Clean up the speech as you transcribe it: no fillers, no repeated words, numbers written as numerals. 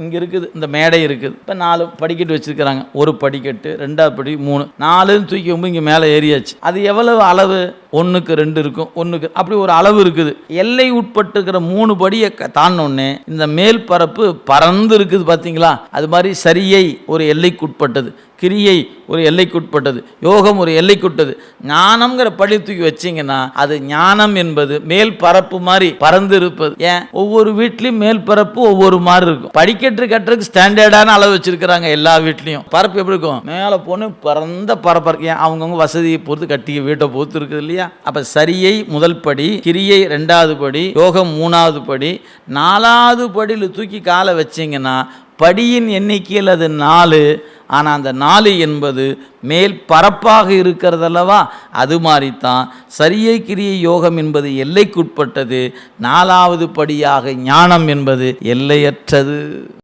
இங்கே இருக்குது, இந்த மேடை இருக்குது. இப்போ 4 படிக்கட்டு வச்சுருக்கிறாங்க. ஒரு படிக்கட்டு, 2வது படி, 3, 4ன்னு தூக்கி இங்கே மேலே ஏறியாச்சு. அது எவ்வளவு அளவு? 1க்கு 2 இருக்கும், 1க்கு அப்படி ஒரு அளவு இருக்குது. எல்லை உட்பட்டுக்கிற 3 படியை தாண்டினோடனே இந்த மேல் பரப்பு பறந்து இருக்குது பார்த்தீங்களா? அது மாதிரி சரியை ஒரு எல்லைக்குட்பட்டது, கிரியை ஒரு எல்லைக்குட்பட்டது, யோகம் ஒரு எல்லைக்குட்பட்டது. ஞானம்ங்கிற படி தூக்கி வச்சிங்கன்னா அது ஞானம் என்பது மேல் பரப்பு மாதிரி பறந்து இருப்பது. ஏன்? ஒவ்வொரு வீட்லையும் மேல் பரப்பு ஒவ்வொரு மாதிரி இருக்கும். படிக்கட்டு கட்டுறதுக்கு ஸ்டாண்டர்டான அளவு வச்சிருக்கிறாங்க எல்லா வீட்லையும். பரப்பு எப்படி இருக்கும்? மேலே போன பறந்த பரப்பு. ஏன்? அவங்கவுங்க வசதியை பொறுத்து கட்டி வீட்டை பொறுத்து இருக்குது இல்லையா? அப்ப சரியை முதல் படி, கிரியை 2வது படி, யோகம் 3வது படி, 4வது படியில் தூக்கி காலை வச்சிங்கன்னா படியின் எண்ணிக்கையில் அது 4. ஆனால் அந்த 4 என்பது மேல் பரப்பாக இருக்கிறதல்லவா? அது மாதிரித்தான் சரியை கிரியை யோகம் என்பது எல்லைக்குட்பட்டது. 4வது படியாக ஞானம் என்பது எல்லையற்றது.